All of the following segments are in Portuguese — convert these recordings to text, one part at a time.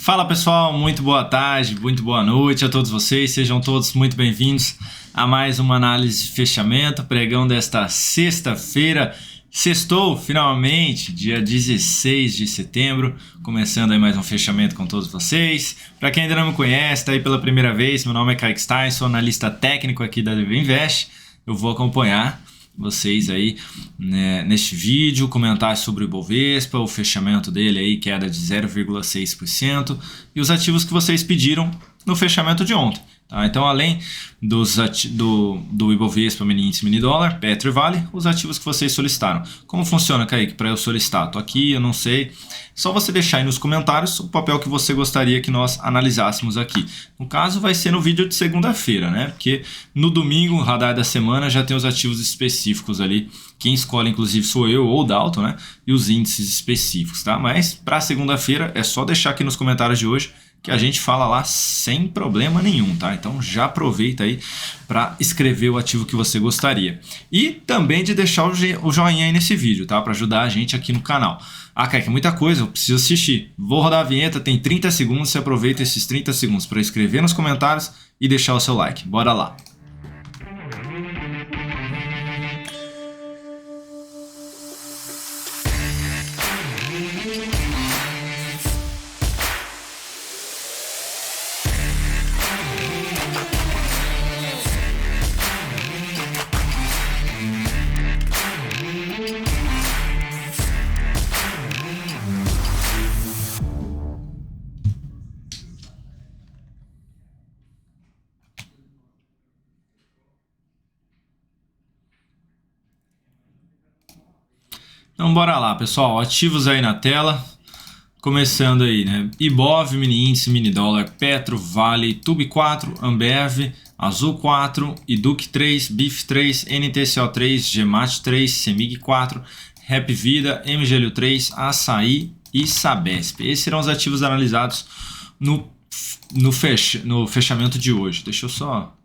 Fala pessoal, muito boa tarde, muito boa noite a todos vocês, sejam todos muito bem-vindos a mais uma análise de fechamento, pregão desta sexta-feira. Sextou finalmente, dia 16 de setembro, começando aí mais um fechamento com todos vocês. Para quem ainda não me conhece, está aí pela primeira vez, meu nome é Kaique Stein, sou analista técnico aqui da DV Invest. Eu vou acompanhar vocês aí, né, neste vídeo, comentar sobre o Ibovespa, o fechamento dele aí, queda de 0,6%, e os ativos que vocês pediram no fechamento de ontem. Tá? Então, além do Ibovespa, mini índice, mini dólar, Petro e Vale, os ativos que vocês solicitaram. Como funciona, Kaique, para eu solicitar? Tô aqui, eu não sei. Só você deixar aí nos comentários o papel que você gostaria que nós analisássemos aqui. No caso, vai ser no vídeo de segunda-feira, né? Porque no domingo, o radar da semana, já tem os ativos específicos ali. Quem escolhe, inclusive, sou eu ou o Dalton, né? E os índices específicos, tá? Mas para segunda-feira, é só deixar aqui nos comentários de hoje que a gente fala lá sem problema nenhum, tá? Então já aproveita aí para escrever o ativo que você gostaria. E também de deixar o joinha aí nesse vídeo, tá? Para ajudar a gente aqui no canal. Ah, Kaique, é muita coisa, eu preciso assistir. Vou rodar a vinheta, tem 30 segundos, você aproveita esses 30 segundos para escrever nos comentários e deixar o seu like. Bora lá! Então bora lá, pessoal, ativos aí na tela, começando aí, né? Ibov, mini índice, mini dólar, Petro, Vale, Tube 4, Ambev, Azul 4, Iduc 3, BIF 3, NTCO 3, Gemat 3, Semig 4, Rap Vida, MGLU 3, Açaí e Sabesp. Esses serão os ativos analisados no fechamento de hoje. Deixa eu só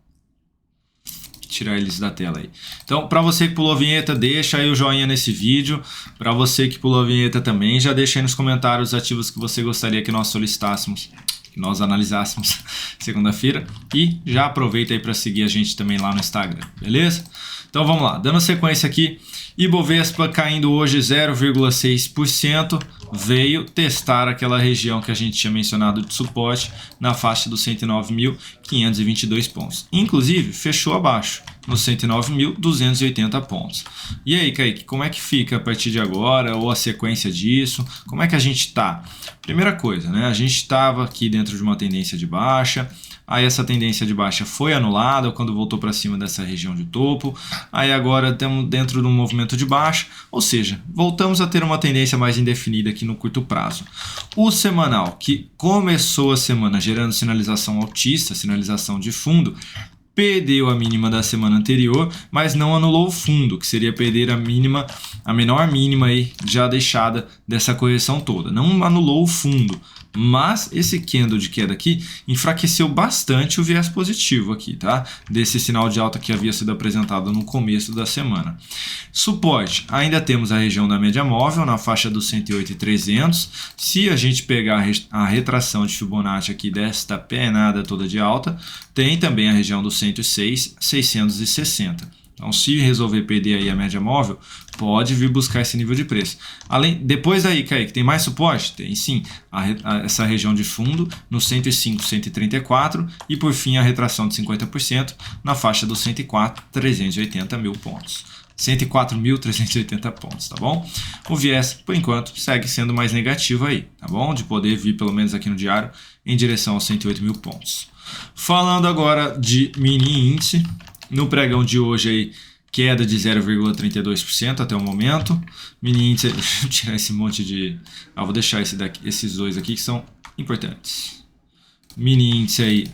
tirar eles da tela aí. Então, para você que pulou a vinheta, deixa aí o joinha nesse vídeo. Para você que pulou a vinheta também, já deixa aí nos comentários os ativos que você gostaria que nós solicitássemos, que nós analisássemos segunda-feira. E já aproveita aí para seguir a gente também lá no Instagram, beleza? Então vamos lá, dando sequência aqui, Ibovespa caindo hoje 0,6%, veio testar aquela região que a gente tinha mencionado de suporte na faixa dos 109.522 pontos. Inclusive, fechou abaixo, nos 109.280 pontos. E aí, Kaique, como é que fica a partir de agora, ou a sequência disso? Como é que a gente está? Primeira coisa, né? A gente estava aqui dentro de uma tendência de baixa. Aí essa tendência de baixa foi anulada quando voltou para cima dessa região de topo. Aí agora estamos dentro de um movimento de baixa, ou seja, voltamos a ter uma tendência mais indefinida aqui no curto prazo. O semanal, que começou a semana gerando sinalização altista, sinalização de fundo, perdeu a mínima da semana anterior, mas não anulou o fundo, que seria perder a mínima, a menor mínima aí já deixada dessa correção toda. Não anulou o fundo, mas esse candle de queda aqui enfraqueceu bastante o viés positivo aqui, tá? Desse sinal de alta que havia sido apresentado no começo da semana. Suporte, ainda temos a região da média móvel na faixa dos 108.300. Se a gente pegar a retração de Fibonacci aqui desta penada toda de alta, tem também a região dos 106.660. Então, se resolver perder aí a média móvel, pode vir buscar esse nível de preço. Depois daí, Kaique, tem mais suporte? Tem sim, essa região de fundo no 105.134 e por fim a retração de 50% na faixa dos 104.380 mil pontos. 104.380 pontos, tá bom? O viés, por enquanto, segue sendo mais negativo aí, tá bom? De poder vir, pelo menos aqui no diário, em direção aos 108 mil pontos. Falando agora de mini índice, no pregão de hoje aí, queda de 0,32% até o momento. Mini índice, deixa eu tirar esse monte de... vou deixar esses dois aqui que são importantes. Mini índice aí,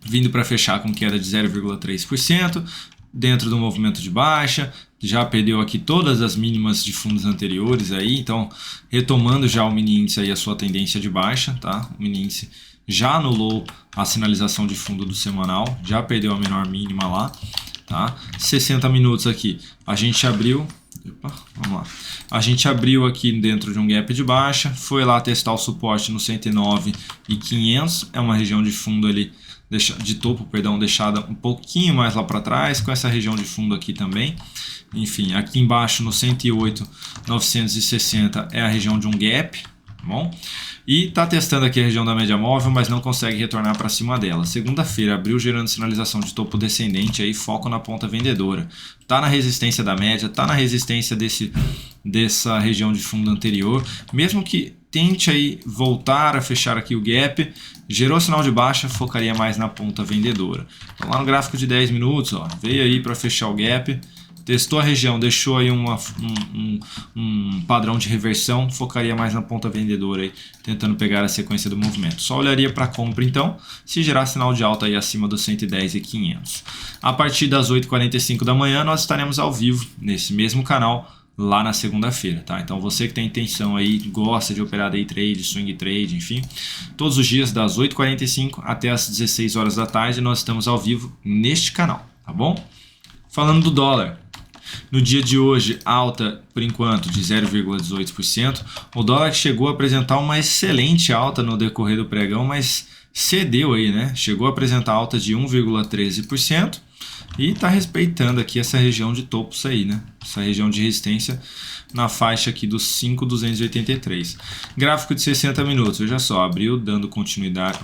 vindo para fechar com queda de 0,3%, dentro do movimento de baixa, já perdeu aqui todas as mínimas de fundos anteriores aí, então retomando já o mini índice aí a sua tendência de baixa, tá? O mini índice já anulou a sinalização de fundo do semanal, já perdeu a menor mínima lá, tá? 60 minutos aqui, a gente abriu Opa, vamos lá. A gente abriu aqui dentro de um gap de baixa, foi lá testar o suporte no 109.500, é uma região de fundo ali, de topo, perdão, deixada um pouquinho mais lá para trás, com essa região de fundo aqui também. Enfim, aqui embaixo no 108.960 é a região de um gap, tá bom? E está testando aqui a região da média móvel, mas não consegue retornar para cima dela. Segunda-feira abriu gerando sinalização de topo descendente, aí foco na ponta vendedora. Está na resistência da média, está na resistência dessa região de fundo anterior. Mesmo que tente aí voltar a fechar aqui o gap, gerou sinal de baixa, focaria mais na ponta vendedora. Então lá no gráfico de 10 minutos, ó, veio aí para fechar o gap. Testou a região, deixou aí um padrão de reversão, focaria mais na ponta vendedora aí, tentando pegar a sequência do movimento. Só olharia para compra então, se gerar sinal de alta aí acima dos 110.500. A partir das 8h45 da manhã nós estaremos ao vivo nesse mesmo canal lá na segunda-feira, tá? Então você que tem intenção aí, gosta de operar day trade, swing trade, enfim, todos os dias das 8h45 até as 16 horas da tarde nós estamos ao vivo neste canal, tá bom? Falando do dólar. No dia de hoje, alta por enquanto de 0,18%. O dólar chegou a apresentar uma excelente alta no decorrer do pregão, mas cedeu aí, né? Chegou a apresentar alta de 1,13% e está respeitando aqui essa região de topos aí, né? Essa região de resistência na faixa aqui dos 5.283. Gráfico de 60 minutos, veja só, abriu dando continuidade,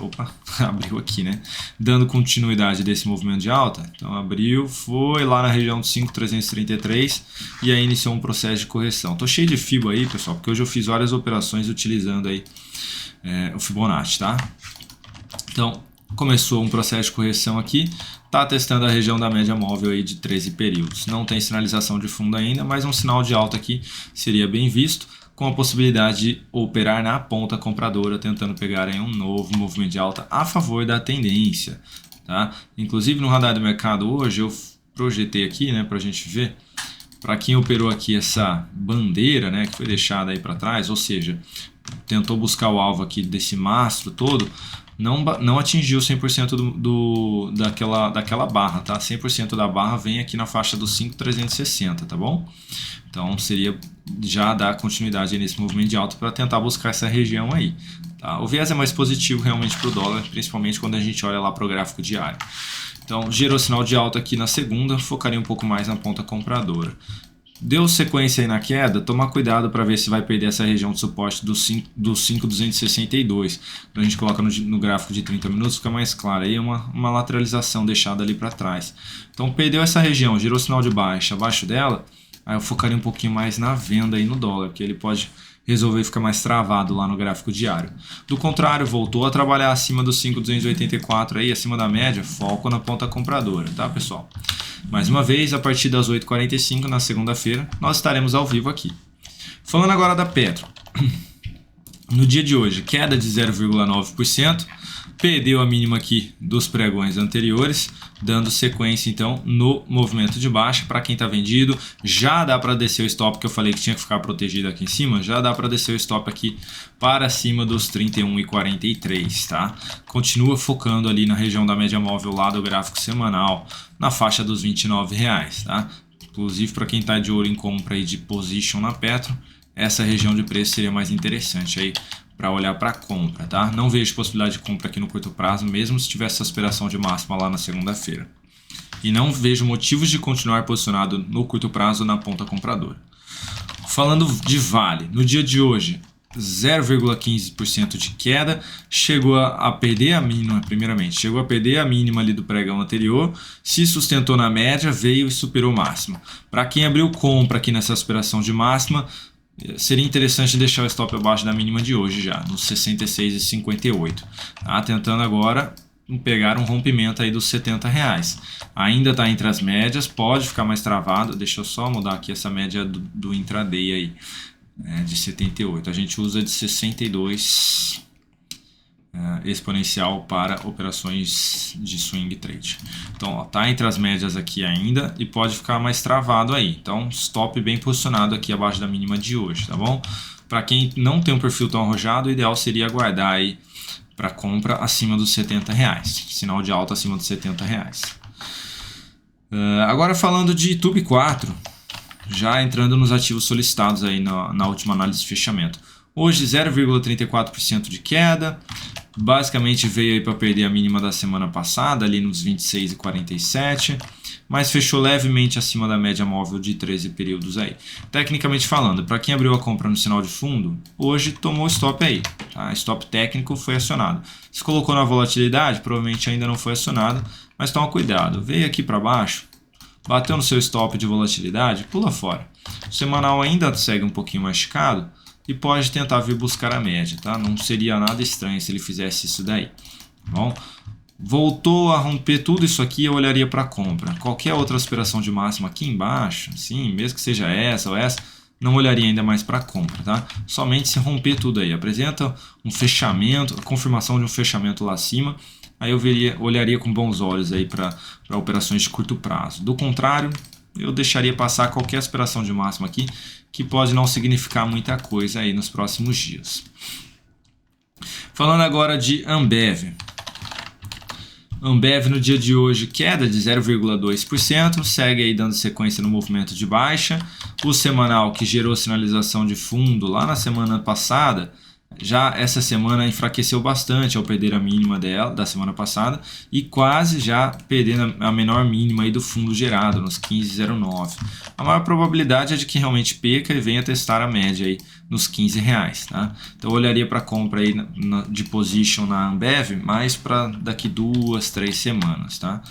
abriu aqui, né? Dando continuidade desse movimento de alta. Então abriu, foi lá na região de 5.333 e aí iniciou um processo de correção. Tô cheio de FIBO aí, pessoal, porque hoje eu fiz várias operações utilizando aí o Fibonacci, tá? Então começou um processo de correção aqui. Está testando a região da média móvel aí de 13 períodos. Não tem sinalização de fundo ainda, mas um sinal de alta aqui seria bem visto, com a possibilidade de operar na ponta compradora, tentando pegar aí um novo movimento de alta a favor da tendência. Tá? Inclusive no radar do mercado hoje eu projetei aqui, né, para a gente ver, para quem operou aqui essa bandeira, né, que foi deixada aí para trás, ou seja, tentou buscar o alvo aqui desse mastro todo, não atingiu 100% daquela barra, tá? 100% da barra vem aqui na faixa dos 5.360, tá bom? Então seria já dar continuidade nesse movimento de alta para tentar buscar essa região aí, tá? O viés é mais positivo realmente para o dólar, principalmente quando a gente olha lá para o gráfico diário. Então gerou sinal de alta aqui na segunda, focaria um pouco mais na ponta compradora. Deu sequência aí na queda, tomar cuidado para ver se vai perder essa região de suporte dos 5.262. Quando a gente coloca no gráfico de 30 minutos fica mais claro, aí é uma lateralização deixada ali para trás. Então perdeu essa região, gerou sinal de baixa, abaixo dela, aí eu focaria um pouquinho mais na venda aí no dólar, porque ele pode resolver ficar mais travado lá no gráfico diário. Do contrário, voltou a trabalhar acima dos 5.284 aí, acima da média, foco na ponta compradora, tá pessoal? Mais uma vez, a partir das 8h45 na segunda-feira, nós estaremos ao vivo aqui. Falando agora da Petro. No dia de hoje, queda de 0,9%, perdeu a mínima aqui dos pregões anteriores, dando sequência então no movimento de baixa. Para quem está vendido, já dá para descer o stop, que eu falei que tinha que ficar protegido aqui em cima, já dá para descer o stop aqui para cima dos 31,43, tá? Continua focando ali na região da média móvel lá do gráfico semanal, na faixa dos R$29, tá? Inclusive para quem está de olho em compra aí de position na Petro, essa região de preço seria mais interessante aí para olhar para compra, tá? Não vejo possibilidade de compra aqui no curto prazo, mesmo se tivesse essa aspiração de máxima lá na segunda-feira. E não vejo motivos de continuar posicionado no curto prazo na ponta compradora. Falando de Vale, no dia de hoje, 0,15% de queda, chegou a perder a mínima, primeiramente, chegou a perder a mínima ali do pregão anterior, se sustentou na média, veio e superou máxima. Para quem abriu compra aqui nessa aspiração de máxima, seria interessante deixar o stop abaixo da mínima de hoje já, nos 66,58. Tá? Tentando agora pegar um rompimento aí dos R$70. Ainda está entre as médias, pode ficar mais travado. Deixa eu só mudar aqui essa média do intraday aí, de 78. A gente usa de 62 exponencial para operações de swing trade. Então ó, tá entre as médias aqui ainda e pode ficar mais travado aí. Então stop bem posicionado aqui abaixo da mínima de hoje, tá bom? Para quem não tem um perfil tão arrojado, o ideal seria aguardar aí para compra acima dos R$70, sinal de alta acima dos R$70. Agora falando de TUB4, já entrando nos ativos solicitados aí na última análise de fechamento. Hoje 0,34% de queda, basicamente veio aí para perder a mínima da semana passada, ali nos 26,47, mas fechou levemente acima da média móvel de 13 períodos aí. Tecnicamente falando, para quem abriu a compra no sinal de fundo, hoje tomou stop aí, tá? Stop técnico foi acionado. Se colocou na volatilidade, provavelmente ainda não foi acionado, mas toma cuidado, veio aqui para baixo, bateu no seu stop de volatilidade, pula fora. O semanal ainda segue um pouquinho mais esticado, e pode tentar vir buscar a média, tá? Não seria nada estranho se ele fizesse isso daí, tá bom? Voltou a romper tudo isso aqui, eu olharia para compra. Qualquer outra aspiração de máxima aqui embaixo, sim, mesmo que seja essa ou essa, não olharia ainda mais para compra, tá? Somente se romper tudo aí, apresenta um fechamento, a confirmação de um fechamento lá acima, aí eu olharia com bons olhos aí para operações de curto prazo. Do contrário, eu deixaria passar qualquer aspiração de máxima aqui, que pode não significar muita coisa aí nos próximos dias. Falando agora de Ambev. Ambev no dia de hoje queda de 0,2%, segue aí dando sequência no movimento de baixa. O semanal que gerou sinalização de fundo lá na semana passada, já essa semana enfraqueceu bastante ao perder a mínima dela da semana passada e quase já perdendo a menor mínima aí do fundo gerado, nos 15,09. A maior probabilidade é de que realmente perca e venha testar a média aí nos R$15, tá? Então eu olharia para compra aí de position na Ambev mais para daqui 2-3 semanas, tá?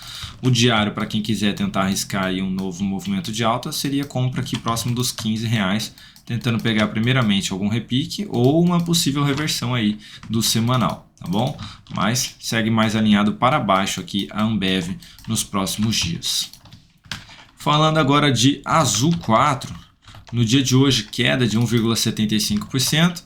O diário, para quem quiser tentar arriscar aí um novo movimento de alta, seria compra aqui próximo dos R$15, tentando pegar primeiramente algum repique ou uma possível reversão aí do semanal, tá bom? Mas segue mais alinhado para baixo aqui a Ambev nos próximos dias. Falando agora de Azul 4, no dia de hoje queda de 1,75%,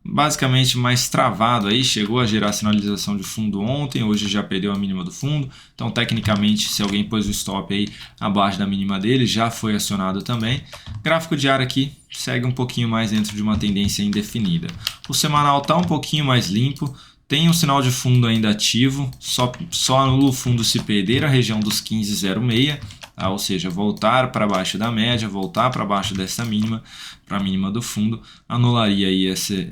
basicamente mais travado aí, chegou a gerar sinalização de fundo ontem, hoje já perdeu a mínima do fundo, então tecnicamente se alguém pôs o stop aí abaixo da mínima dele, já foi acionado também. Gráfico diário aqui segue um pouquinho mais dentro de uma tendência indefinida. O semanal está um pouquinho mais limpo, tem um sinal de fundo ainda ativo, só no fundo se perder a região dos 15,06, tá? Ou seja, voltar para baixo da média, voltar para baixo dessa mínima, para a mínima do fundo, anularia aí esse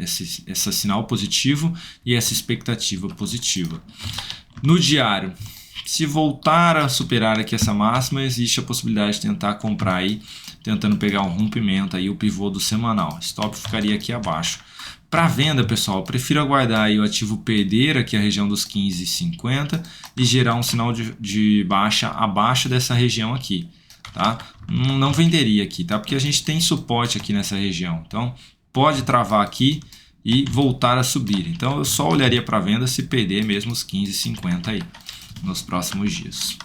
sinal positivo e essa expectativa positiva. No diário, se voltar a superar aqui essa máxima, existe a possibilidade de tentar comprar aí, tentando pegar um rompimento aí, o pivô do semanal. Stop ficaria aqui abaixo. Para venda, pessoal, eu prefiro aguardar aí o ativo perder aqui a região dos 15,50 e gerar um sinal de baixa abaixo dessa região aqui, tá? Não venderia aqui, tá? Porque a gente tem suporte aqui nessa região. Então, pode travar aqui e voltar a subir. Então, eu só olharia para venda se perder mesmo os 15,50 aí nos próximos dias.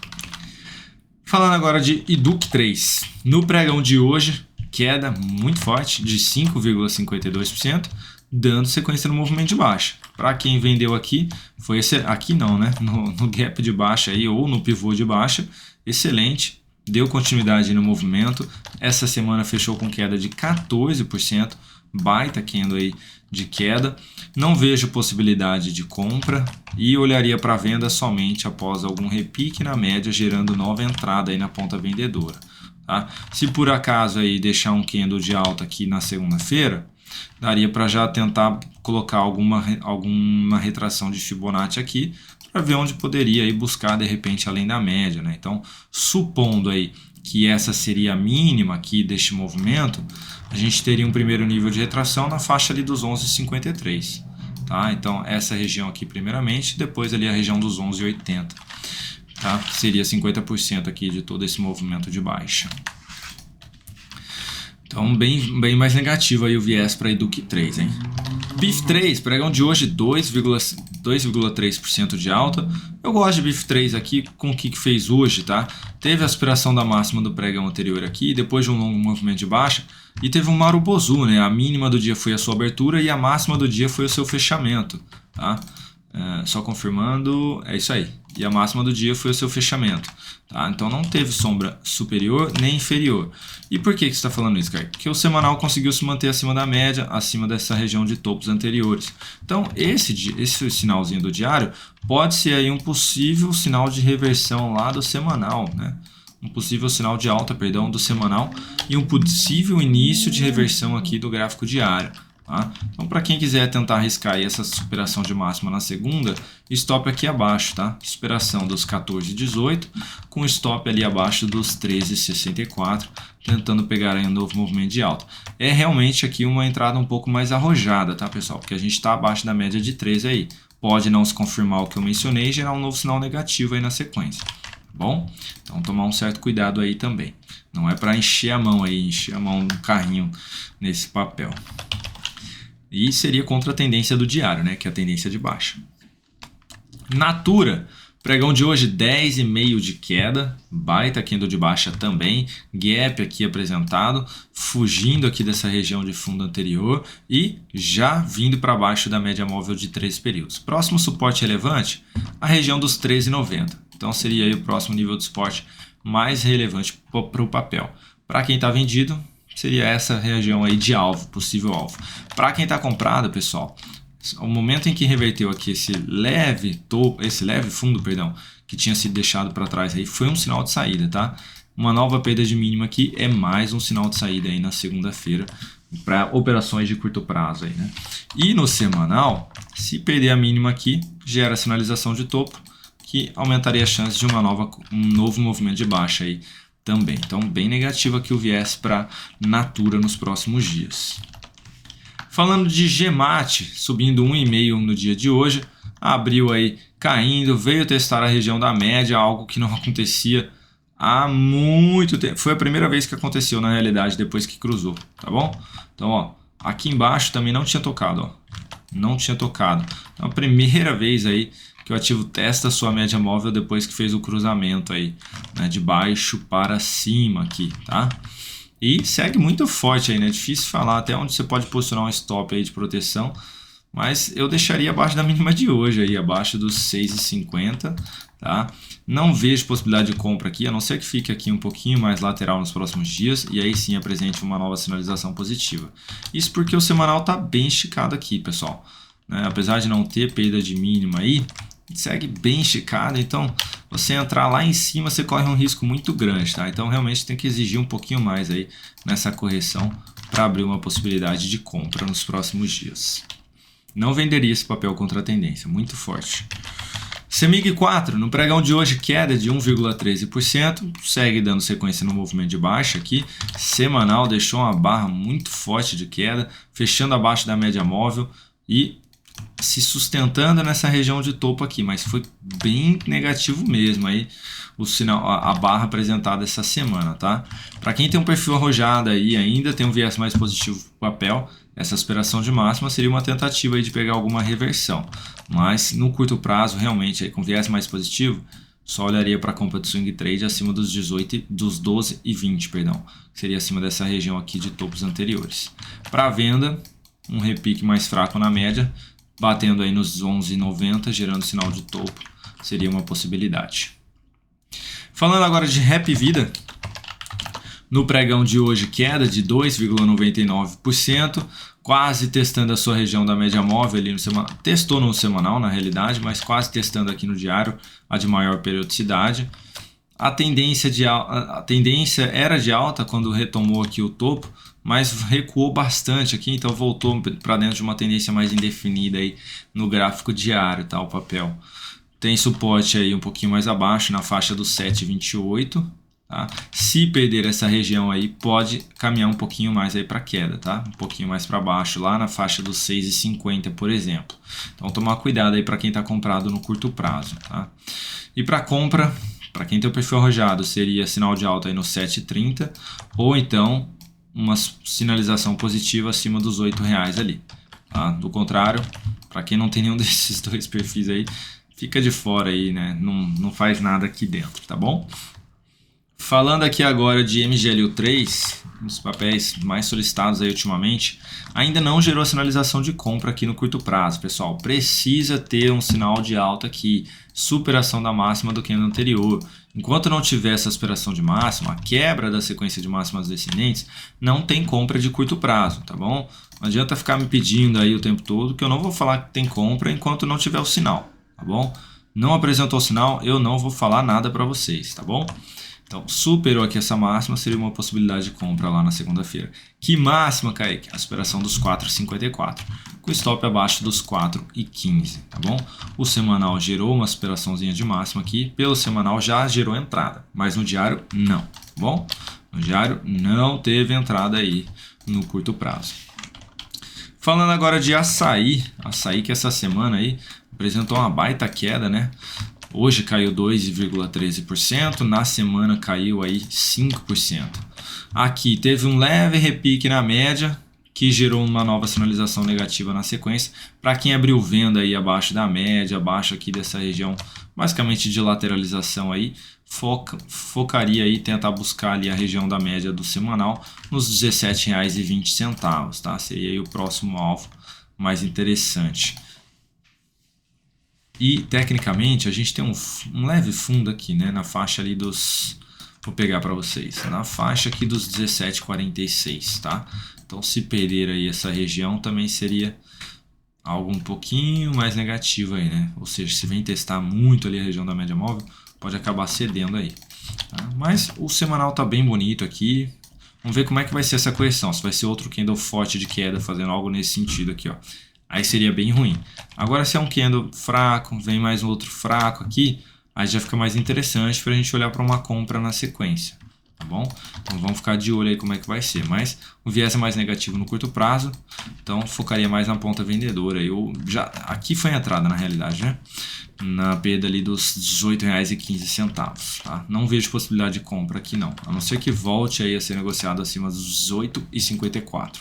Falando agora de IDUC 3. No pregão de hoje, queda muito forte de 5,52%. Dando sequência no movimento de baixa. Para quem vendeu aqui, foi aqui não, né? No gap de baixa aí, ou no pivô de baixa, excelente, deu continuidade no movimento. Essa semana fechou com queda de 14%, baita candle aí de queda. Não vejo possibilidade de compra e olharia para venda somente após algum repique na média, gerando nova entrada aí na ponta vendedora, tá? Se por acaso aí deixar um candle de alta aqui na segunda-feira, daria para já tentar colocar alguma retração de Fibonacci aqui para ver onde poderia aí buscar de repente além da média, né? Então, supondo aí que essa seria a mínima aqui deste movimento, a gente teria um primeiro nível de retração na faixa ali dos 11,53, tá? Então, essa região aqui primeiramente, depois ali a região dos 11,80, tá? Seria 50% aqui de todo esse movimento de baixa. Então, bem mais negativo aí o viés para IDUC 3, hein? BIF3, pregão de hoje 2,3% de alta. Eu gosto de BIF3 aqui com o que fez hoje, tá? Teve a aspiração da máxima do pregão anterior aqui, depois de um longo movimento de baixa, e teve um Marubozu, né? A mínima do dia foi a sua abertura e a máxima do dia foi o seu fechamento, tá? Só confirmando, é isso aí. E a máxima do dia foi o seu fechamento, tá? Então não teve sombra superior nem inferior. E por que você está falando isso, cara? Porque o semanal conseguiu se manter acima da média, acima dessa região de topos anteriores. Então esse sinalzinho do diário pode ser aí um possível sinal de reversão lá do semanal, né? um possível sinal de alta, perdão, do semanal e um possível início de reversão aqui do gráfico diário. Tá? Então, para quem quiser tentar arriscar aí essa superação de máxima na segunda, stop aqui abaixo, tá? Superação dos 14,18 com stop ali abaixo dos 13,64, tentando pegar aí um novo movimento de alta. É realmente aqui uma entrada um pouco mais arrojada, tá, pessoal? Porque a gente está abaixo da média de 13 aí. Pode não se confirmar o que eu mencionei e gerar um novo sinal negativo aí na sequência. Bom, então tomar um certo cuidado aí também. Não é para encher a mão aí, encher a mão do carrinho nesse papel. E seria contra a tendência do diário, né, que é a tendência de baixa. Natura, pregão de hoje 10,5 de queda, baita candle de baixa também, gap aqui apresentado, fugindo aqui dessa região de fundo anterior e já vindo para baixo da média móvel de 3 períodos. Próximo suporte relevante, a região dos 13,90. Então seria aí o próximo nível de suporte mais relevante para o papel. Para quem está vendido, seria essa região aí de alvo, possível alvo. Para quem está comprado, pessoal, o momento em que reverteu aqui esse leve fundo, perdão, que tinha sido deixado para trás aí, foi um sinal de saída, tá? Uma nova perda de mínima aqui é mais um sinal de saída aí na segunda-feira para operações de curto prazo aí, né? E no semanal, se perder a mínima aqui, gera sinalização de topo, que aumentaria a chance de um novo movimento de baixa aí também. Então, bem negativo aqui o viés para Natura nos próximos dias. Falando de GMAT, subindo 1,5 no dia de hoje, abriu aí caindo, veio testar a região da média, algo que não acontecia há muito tempo. Foi a primeira vez que aconteceu na realidade depois que cruzou, tá bom? Então, ó, aqui embaixo também não tinha tocado, ó. Não tinha tocado. Então, a primeira vez aí que o ativo testa a sua média móvel depois que fez o cruzamento aí, né, de baixo para cima aqui, tá? E segue muito forte aí, né? Difícil falar até onde você pode posicionar um stop aí de proteção, mas eu deixaria abaixo da mínima de hoje aí, abaixo dos 6,50, tá? Não vejo possibilidade de compra aqui, a não ser que fique aqui um pouquinho mais lateral nos próximos dias e aí sim apresente uma nova sinalização positiva. Isso porque o semanal está bem esticado aqui, pessoal, né? Apesar de não ter perda de mínima aí, segue bem esticado, então você entrar lá em cima você corre um risco muito grande, tá? Então realmente tem que exigir um pouquinho mais aí nessa correção para abrir uma possibilidade de compra nos próximos dias. Não venderia esse papel contra a tendência, muito forte. CEMIG 4, no pregão de hoje queda de 1,13%, segue dando sequência no movimento de baixa aqui, semanal deixou uma barra muito forte de queda, fechando abaixo da média móvel e se sustentando nessa região de topo aqui, mas foi bem negativo mesmo aí o sinal, a barra apresentada essa semana, tá? Para quem tem um perfil arrojado aí, ainda tem um viés mais positivo para o papel, essa aspiração de máxima seria uma tentativa aí de pegar alguma reversão, mas no curto prazo realmente aí com viés mais positivo, só olharia para a compra de swing trade acima dos 12 e 20, perdão, que seria acima dessa região aqui de topos anteriores. Para venda, um repique mais fraco na média, batendo aí nos 11,90, gerando sinal de topo, seria uma possibilidade. Falando agora de Rap Vida, no pregão de hoje queda de 2,99%, quase testando a sua região da média móvel ali no semanal, testou no semanal na realidade, mas quase testando aqui no diário a de maior periodicidade. A tendência era de alta quando retomou aqui o topo, mas recuou bastante aqui, então voltou para dentro de uma tendência mais indefinida aí no gráfico diário, tá, o papel. Tem suporte aí um pouquinho mais abaixo, na faixa dos 7,28, tá? Se perder essa região aí, pode caminhar um pouquinho mais aí para queda, tá? Um pouquinho mais para baixo, lá na faixa dos 6,50, por exemplo. Então tomar cuidado aí para quem está comprado no curto prazo, tá? E para compra, para quem tem o perfil arrojado, seria sinal de alta aí no 7,30 ou então uma sinalização positiva acima dos R$8 ali, tá? Do contrário, para quem não tem nenhum desses dois perfis aí, fica de fora aí, né? Não faz nada aqui dentro, tá bom? Falando aqui agora de MGLU3, um dos papéis mais solicitados aí ultimamente, ainda não gerou sinalização de compra aqui no curto prazo, pessoal. Precisa ter um sinal de alta aqui, superação da máxima do candle anterior. Enquanto não tiver essa superação de máxima, a quebra da sequência de máximas descendentes, não tem compra de curto prazo, tá bom? Não adianta ficar me pedindo aí o tempo todo, que eu não vou falar que tem compra enquanto não tiver o sinal, tá bom? Não apresentou o sinal, eu não vou falar nada para vocês, tá bom? Então, superou aqui essa máxima, seria uma possibilidade de compra lá na segunda-feira. Que máxima, Kaique? A superação dos 4,54, com stop abaixo dos 4,15, tá bom? O semanal gerou uma superaçãozinha de máxima aqui, pelo semanal já gerou entrada, mas no diário não, tá bom? No diário não teve entrada aí no curto prazo. Falando agora de açaí que essa semana aí apresentou uma baita queda, né? Hoje caiu 2,13%, na semana caiu aí 5%. Aqui teve um leve repique na média, que gerou uma nova sinalização negativa na sequência. Para quem abriu venda aí abaixo da média, abaixo aqui dessa região, basicamente de lateralização aí, focaria aí, tentar buscar ali a região da média do semanal nos R$ 17,20, tá? Seria aí o próximo alvo mais interessante. E tecnicamente a gente tem um leve fundo aqui, né, na faixa ali dos, vou pegar para vocês, na faixa aqui dos 17,46, tá? Então se perder aí essa região também seria algo um pouquinho mais negativo aí, né? Ou seja, se vem testar muito ali a região da média móvel, pode acabar cedendo aí, tá? Mas o semanal tá bem bonito aqui. Vamos ver como é que vai ser essa correção, se vai ser outro candle forte de queda fazendo algo nesse sentido aqui, ó. Aí seria bem ruim. Agora se é um candle fraco, vem mais um outro fraco aqui, aí já fica mais interessante para a gente olhar para uma compra na sequência, tá bom? Então vamos ficar de olho aí como é que vai ser. Mas o viés é mais negativo no curto prazo, então focaria mais na ponta vendedora. Aqui foi a entrada na realidade, né? Na perda ali dos R$ 18,15, tá? Não vejo possibilidade de compra aqui não, a não ser que volte aí a ser negociado acima dos R$ 18,54.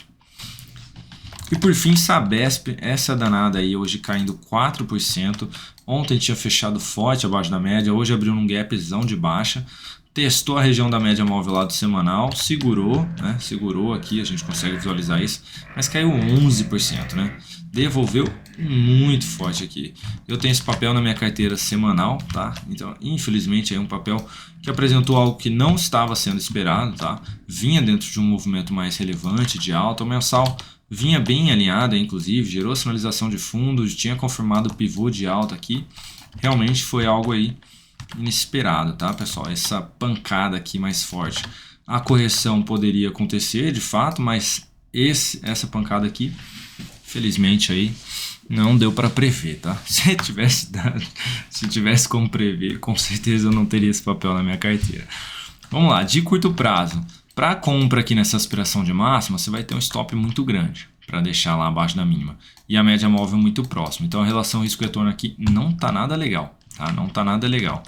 E por fim, Sabesp, essa danada aí hoje caindo 4%. Ontem tinha fechado forte abaixo da média, hoje abriu num gapzão de baixa. Testou a região da média móvel lá do semanal, segurou, né? Segurou aqui, a gente consegue visualizar isso, mas caiu 11%, né? Devolveu muito forte aqui. Eu tenho esse papel na minha carteira semanal, tá? Então, infelizmente, é um papel que apresentou algo que não estava sendo esperado, tá? Vinha dentro de um movimento mais relevante de alta. O mensal vinha bem alinhada, inclusive, gerou sinalização de fundo, tinha confirmado o pivô de alta aqui. Realmente foi algo aí inesperado, tá, pessoal? Essa pancada aqui mais forte. A correção poderia acontecer, de fato, mas essa pancada aqui, felizmente aí, não deu para prever, tá? Se tivesse como prever, com certeza eu não teria esse papel na minha carteira. Vamos lá, de curto prazo. Para compra aqui nessa aspiração de máxima, você vai ter um stop muito grande para deixar lá abaixo da mínima. E a média móvel muito próxima. Então a relação risco-retorno aqui não tá nada legal, tá? Não tá nada legal.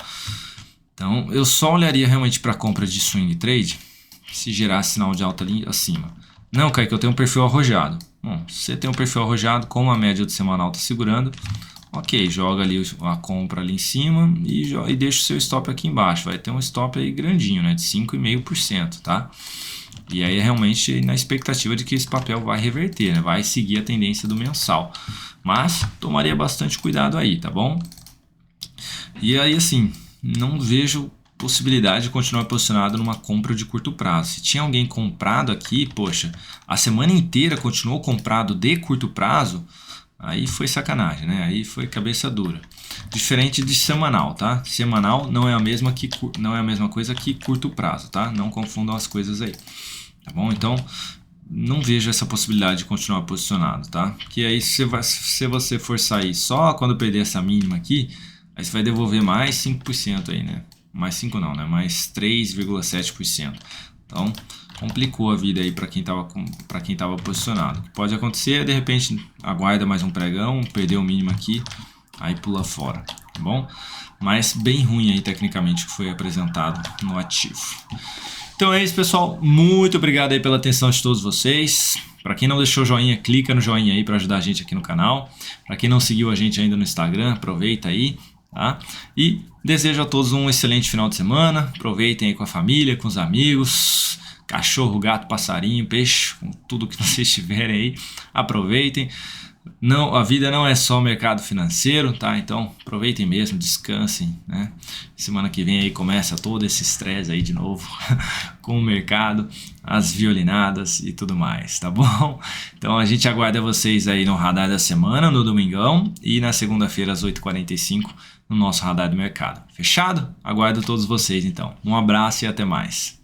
Então eu só olharia realmente para compra de swing trade se gerar sinal de alta ali acima. Não, Kaique, eu tenho um perfil arrojado. Bom, se você tem um perfil arrojado, como a média do semanal está segurando, ok, joga ali a compra ali em cima e deixa o seu stop aqui embaixo. Vai ter um stop aí grandinho, né, de 5,5%, tá? E aí é realmente na expectativa de que esse papel vai reverter, né? Vai seguir a tendência do mensal. Mas tomaria bastante cuidado aí, tá bom? E aí assim, não vejo possibilidade de continuar posicionado numa compra de curto prazo. Se tinha alguém comprado aqui, poxa, a semana inteira continuou comprado de curto prazo, aí foi sacanagem, né? Aí foi cabeça dura. Diferente de semanal, tá? Semanal não é a mesma coisa que curto prazo, tá? Não confundam as coisas aí, tá bom? Então, não vejo essa possibilidade de continuar posicionado, tá? Porque aí se você for sair só quando perder essa mínima aqui, aí você vai devolver mais 5% aí, né? Mais 5 não, né? Mais 3,7%. Então, complicou a vida aí para quem tava posicionado. O que pode acontecer, de repente, aguarda mais um pregão, perdeu o mínimo aqui, aí pula fora, tá bom? Mas bem ruim aí tecnicamente que foi apresentado no ativo. Então é isso, pessoal. Muito obrigado aí pela atenção de todos vocês. Para quem não deixou o joinha, clica no joinha aí para ajudar a gente aqui no canal. Para quem não seguiu a gente ainda no Instagram, aproveita aí, tá? E desejo a todos um excelente final de semana. Aproveitem aí com a família, com os amigos, cachorro, gato, passarinho, peixe, com tudo que vocês tiverem aí. Aproveitem. Não, a vida não é só mercado financeiro, tá? Então aproveitem mesmo, descansem, né? Semana que vem aí começa todo esse estresse aí de novo com o mercado, as violinadas e tudo mais, tá bom? Então a gente aguarda vocês aí no radar da semana, no domingão, e na segunda-feira às 8h45 no nosso radar do mercado. Fechado? Aguardo todos vocês então. Um abraço e até mais.